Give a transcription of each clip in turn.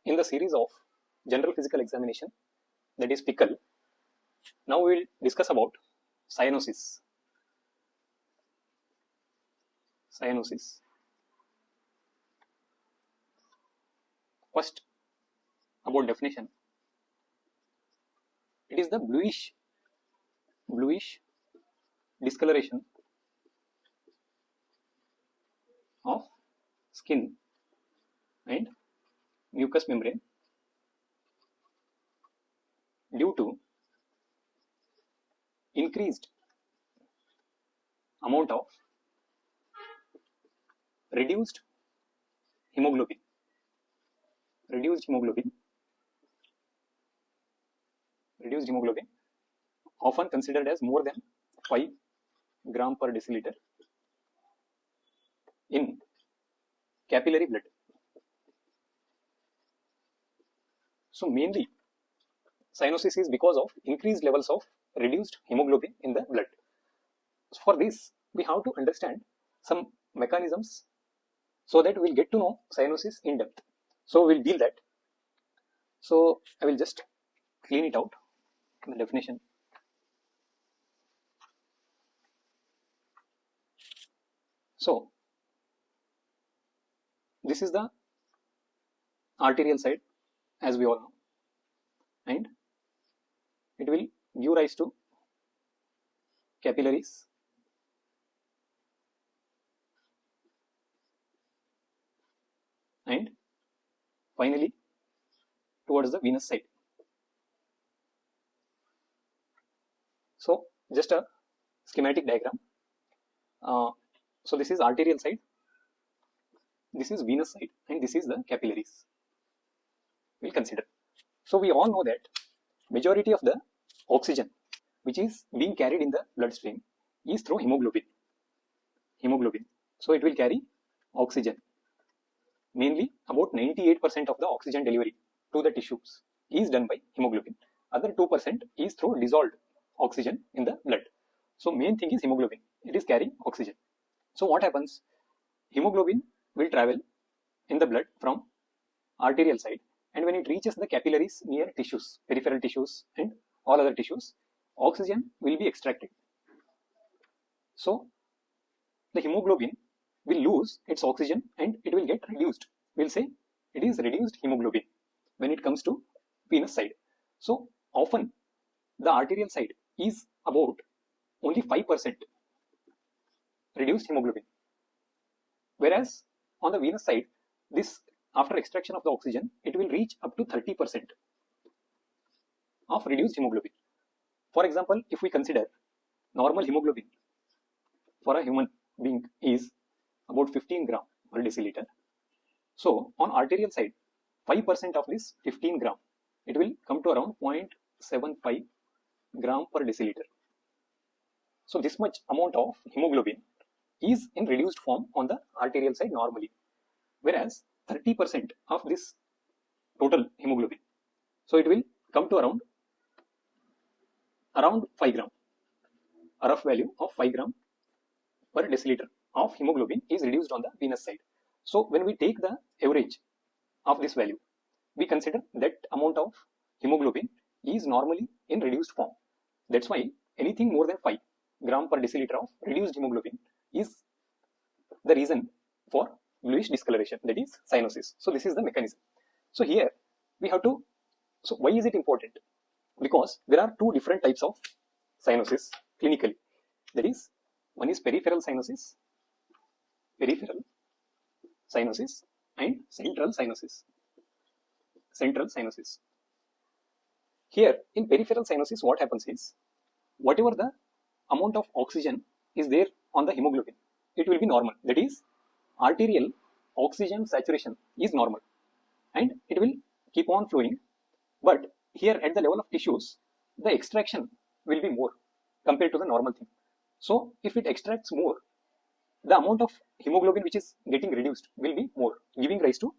in the series of general physical examination, that is pickle. Now we will discuss about cyanosis. Cyanosis. First, about definition. It is the bluish discoloration of skin and mucous membrane due to increased amount of reduced hemoglobin. Reduced hemoglobin, often considered as more than 5 gram per deciliter in capillary blood. So mainly cyanosis is because of increased levels of reduced hemoglobin in the blood. So for this we have to understand some mechanisms so that we will get to know cyanosis in depth. So we will deal that. So I will just clean it out, the definition. So this is the arterial side, as we all know, and it will give rise to capillaries, and finally towards the venous side. So just a schematic diagram. So this is arterial side, this is venous side, and this is the capillaries. We'll consider. So we all know that majority of the oxygen which is being carried in the bloodstream is through hemoglobin. So it will carry oxygen. Mainly about 98% of the oxygen delivery to the tissues is done by hemoglobin. Other 2% is through dissolved oxygen in the blood. So main thing is hemoglobin. It is carrying oxygen. So what happens? Hemoglobin will travel in the blood from arterial side, and when it reaches the capillaries near tissues, peripheral tissues and all other tissues, oxygen will be extracted. So the hemoglobin will lose its oxygen and it will get reduced. We'll say it is reduced hemoglobin when it comes to venous side. So often the arterial side is about only 5% reduced hemoglobin, whereas on the venous side, this after extraction of the oxygen, it will reach up to 30% of reduced hemoglobin. For example, if we consider normal hemoglobin for a human being is about 15 gram per deciliter. So on arterial side, 5% of this 15 gram, it will come to around 0.75 gram per deciliter. So this much amount of hemoglobin is in reduced form on the arterial side normally, whereas 30% of this total hemoglobin, so it will come to around 5 gram. A rough value of 5 gram per deciliter of hemoglobin is reduced on the venous side. So when we take the average of this value, we consider that amount of hemoglobin is normally in reduced form. That's why anything more than 5 gram per deciliter of reduced hemoglobin is the reason for bluish discoloration, that is cyanosis. So this is the mechanism. So here we have to, so why is it important? Because there are two different types of cyanosis clinically. That is, one is peripheral cyanosis and central cyanosis. Here in peripheral cyanosis, what happens is, whatever the amount of oxygen is there on the hemoglobin, it will be normal. That is, arterial oxygen saturation is normal and it will keep on flowing. But here at the level of tissues, the extraction will be more compared to the normal thing. So if it extracts more, the amount of hemoglobin which is getting reduced will be more, giving rise to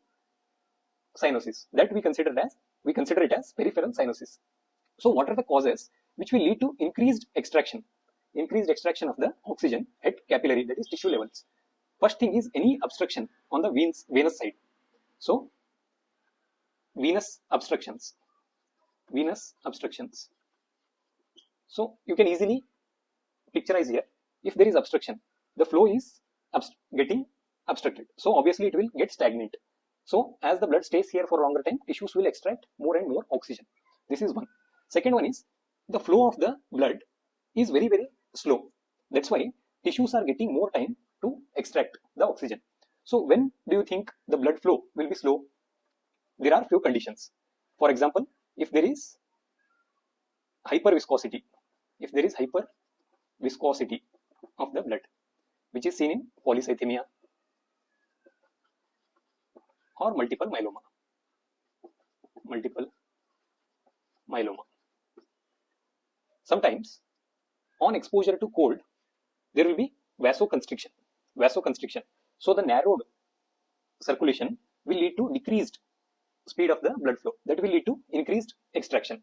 cyanosis. That we consider it as peripheral cyanosis. So what are the causes which will lead to increased extraction of the oxygen at capillary, that is tissue levels? First thing is any obstruction on the venous side. So venous obstructions. Venous obstructions. So you can easily picturize here. If there is obstruction, the flow is getting obstructed. So obviously it will get stagnant. So as the blood stays here for a longer time, tissues will extract more and more oxygen. This is one. Second one is the flow of the blood is very, very slow. That's why tissues are getting more time to extract the oxygen. So when do you think the blood flow will be slow? There are few conditions. For example, if there is hyperviscosity, of the blood, which is seen in polycythemia or multiple myeloma. Sometimes on exposure to cold, there will be vasoconstriction. So the narrowed circulation will lead to decreased speed of the blood flow. That will lead to increased extraction.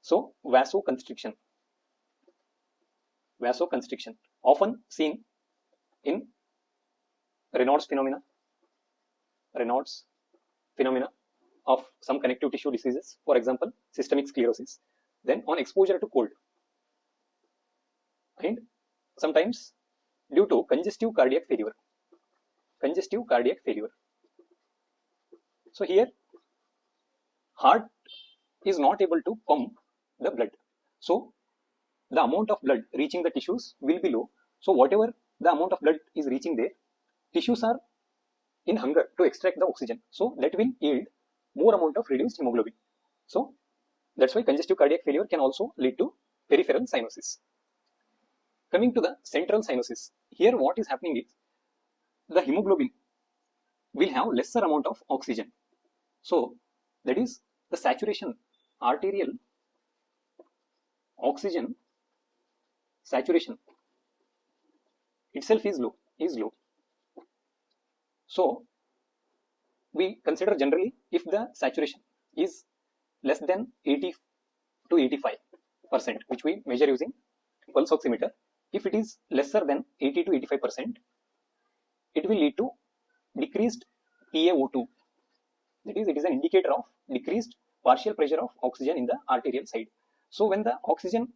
So vasoconstriction, often seen in Raynaud's phenomena of some connective tissue diseases, for example, systemic sclerosis. Then on exposure to cold, and sometimes due to congestive cardiac failure. So here, heart is not able to pump the blood. So the amount of blood reaching the tissues will be low. So whatever the amount of blood is reaching there, tissues are in hunger to extract the oxygen. So that will yield more amount of reduced hemoglobin. So that's why congestive cardiac failure can also lead to peripheral cyanosis. Coming to the central cyanosis, here what is happening is the hemoglobin will have lesser amount of oxygen. So that is the saturation, arterial oxygen saturation itself is low. So we consider generally if the saturation is less than 80 to 85%, which we measure using pulse oximeter. If it is lesser than 80 to 85%, it will lead to decreased PaO2. That is, it is an indicator of decreased partial pressure of oxygen in the arterial side. So when the oxygen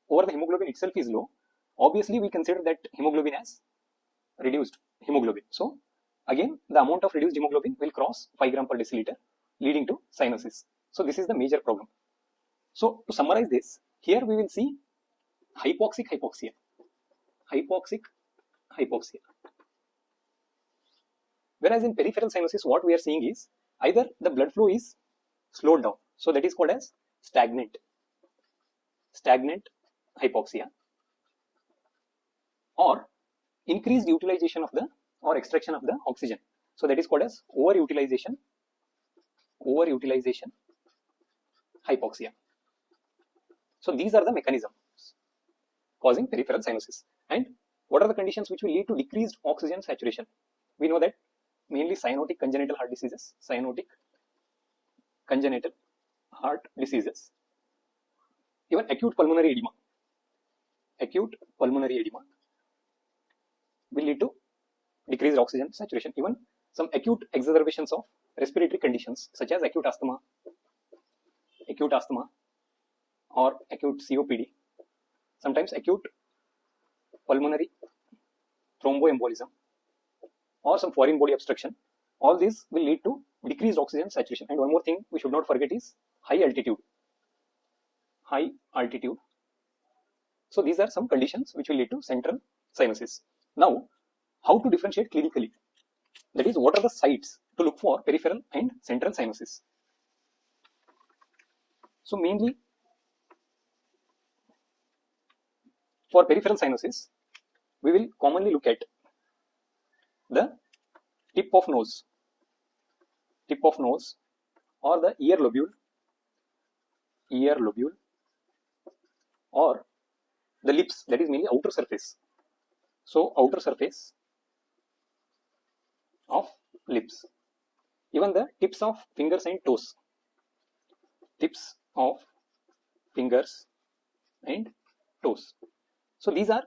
over the hemoglobin itself is low, obviously we consider that hemoglobin as reduced hemoglobin. So again, the amount of reduced hemoglobin will cross 5 gram per deciliter, leading to cyanosis. So this is the major problem. So to summarize this, here we will see hypoxic hypoxia. Whereas in peripheral cyanosis, what we are seeing is either the blood flow is slowed down, so that is called as stagnant hypoxia, or increased utilization of the or extraction of the oxygen, so that is called as overutilization hypoxia. So these are the mechanisms causing peripheral cyanosis. And what are the conditions which will lead to decreased oxygen saturation? We know that mainly cyanotic congenital heart diseases, even acute pulmonary edema will lead to decreased oxygen saturation. Even some acute exacerbations of respiratory conditions such as acute asthma or acute COPD, sometimes acute pulmonary thromboembolism or some foreign body obstruction, all these will lead to decreased oxygen saturation. And one more thing we should not forget is high altitude. So these are some conditions which will lead to central cyanosis. Now, how to differentiate clinically? That is, what are the sites to look for peripheral and central cyanosis? So mainly for peripheral cyanosis, we will commonly look at the tip of nose or the ear lobule or the lips, that is mainly outer surface. So outer surface of lips, even the tips of fingers and toes, So these are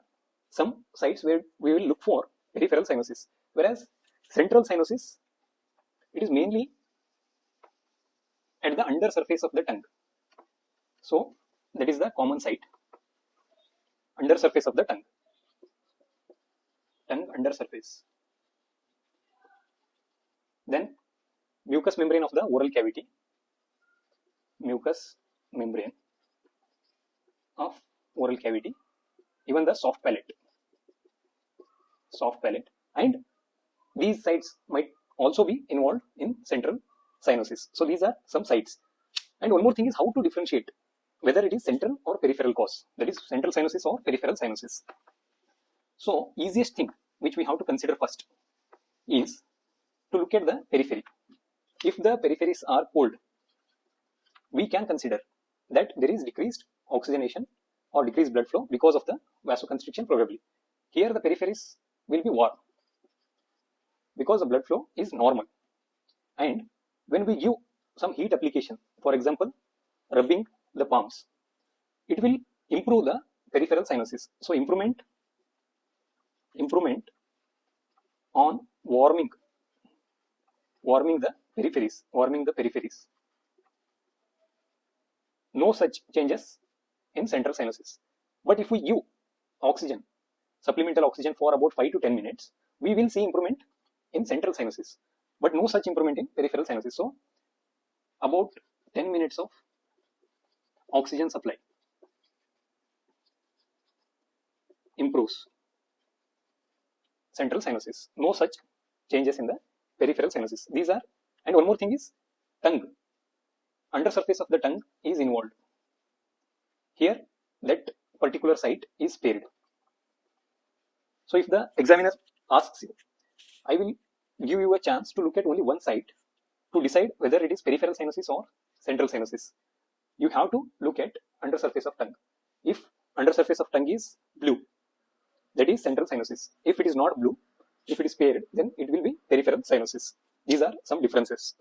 some sites where we will look for peripheral cyanosis. Whereas central cyanosis, it is mainly at the under surface of the tongue. So that is the common site, under surface of the tongue under surface. Then mucous membrane of the oral cavity, mucous membrane of oral cavity, even the soft palate, and these sites might also be involved in central cyanosis. So these are some sites. And one more thing is how to differentiate whether it is central or peripheral cause, that is central cyanosis or peripheral cyanosis. So easiest thing which we have to consider first is to look at the periphery. If the peripheries are cold, we can consider that there is decreased oxygenation or decreased blood flow because of the vasoconstriction probably. Here the peripheries will be warm because the blood flow is normal. And when we give some heat application, for example rubbing the palms, it will improve the peripheral cyanosis. So improvement on warming the peripheries. No such changes in central cyanosis. But if we give oxygen, supplemental oxygen for about 5 to 10 minutes, we will see improvement in central cyanosis, but no such improvement in peripheral cyanosis. So about 10 minutes of oxygen supply improves central cyanosis. No such changes in the peripheral cyanosis. These are, and one more thing is tongue. Under surface of the tongue is involved. Here that particular site is spared. So if the examiner asks you, I will give you a chance to look at only one site to decide whether it is peripheral cyanosis or central cyanosis. You have to look at under surface of tongue. If under surface of tongue is blue, that is central cyanosis. If it is not blue, if it is spared, then it will be peripheral cyanosis. These are some differences.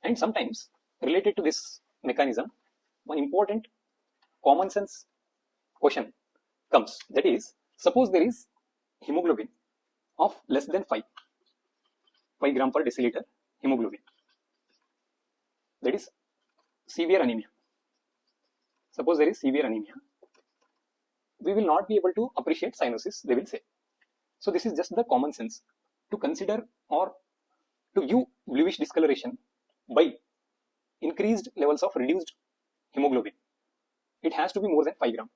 And sometimes related to this mechanism, one important common sense question comes, that is, suppose there is hemoglobin of less than 5 gram per deciliter hemoglobin, that is severe anemia. Suppose there is severe anemia, we will not be able to appreciate cyanosis, they will say. So this is just the common sense to consider or to give bluish discoloration by increased levels of reduced hemoglobin. It has to be more than 5 gram.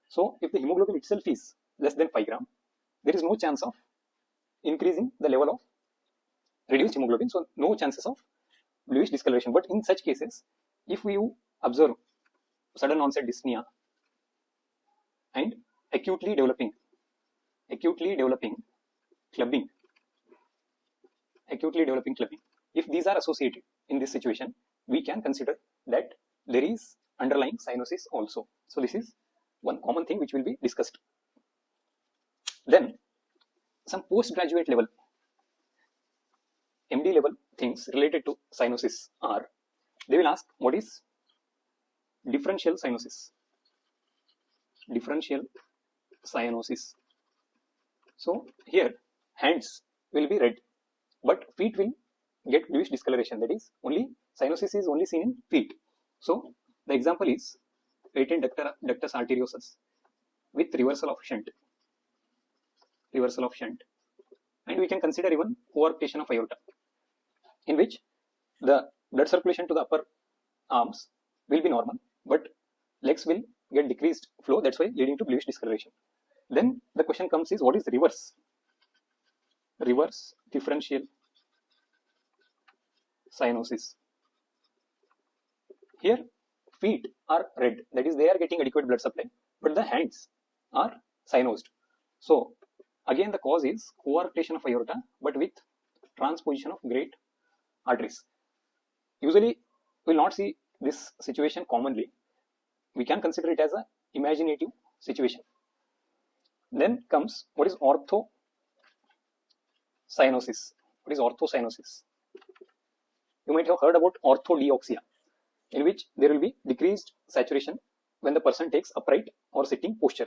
So if the hemoglobin itself is less than 5 gram, there is no chance of increasing the level of reduced hemoglobin, so no chances of bluish discoloration. But in such cases, if you observe sudden onset dyspnea and acutely developing clubbing, if these are associated in this situation, we can consider that there is underlying cyanosis also. So this is one common thing which will be discussed. Then some postgraduate level, MD level things related to cyanosis are, they will ask what is differential cyanosis. So here hands will be red, but feet will get bluish discoloration. That is, only cyanosis is only seen in feet. So the example is patent ductus arteriosus with reversal of shunt, and we can consider even coarctation of aorta, in which the blood circulation to the upper arms will be normal, but legs will get decreased flow, that's why leading to bluish discoloration. Then the question comes is, what is reverse differential cyanosis? Here feet are red, that is they are getting adequate blood supply, but the hands are cyanosed. So again the cause is coarctation of aorta, but with transposition of great arteries. Usually we will not see this situation commonly. We can consider it as an imaginative situation. Then comes what is orthocyanosis. You might have heard about orthodeoxia, in which there will be decreased saturation when the person takes upright or sitting posture.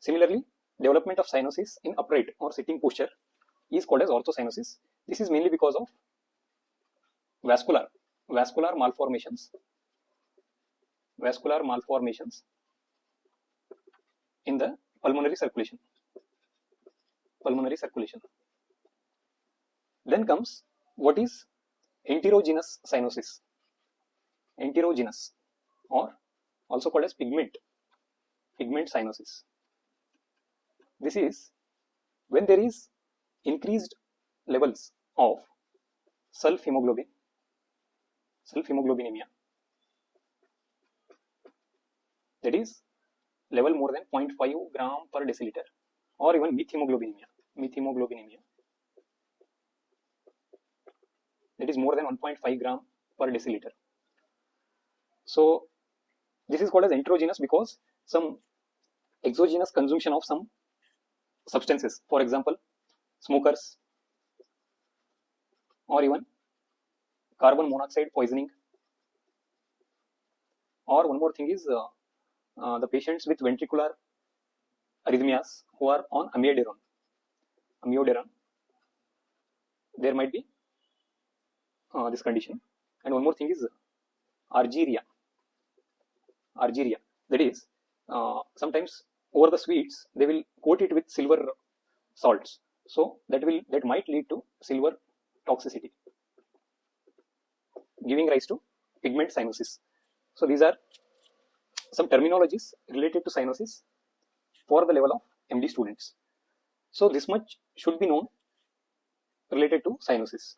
Similarly, development of cyanosis in upright or sitting posture is called as orthocyanosis. This is mainly because of vascular malformations in the pulmonary circulation. Then comes what is enterogenous cyanosis. Enterogenous, or also called as pigment cyanosis. This is when there is increased levels of self-hemoglobinemia, that is level more than 0.5 gram per deciliter, or even methemoglobinemia, that is more than 1.5 gram per deciliter. So this is called as enterogenous because some exogenous consumption of some substances, for example smokers, or even carbon monoxide poisoning, or one more thing is the patients with ventricular arrhythmias who are on amiodarone, there might be this condition. And one more thing is argyria, that is sometimes over the sweets they will coat it with silver salts, so that might lead to silver toxicity, giving rise to pigment cyanosis. So these are some terminologies related to cyanosis for the level of MD students. So this much should be known related to cyanosis.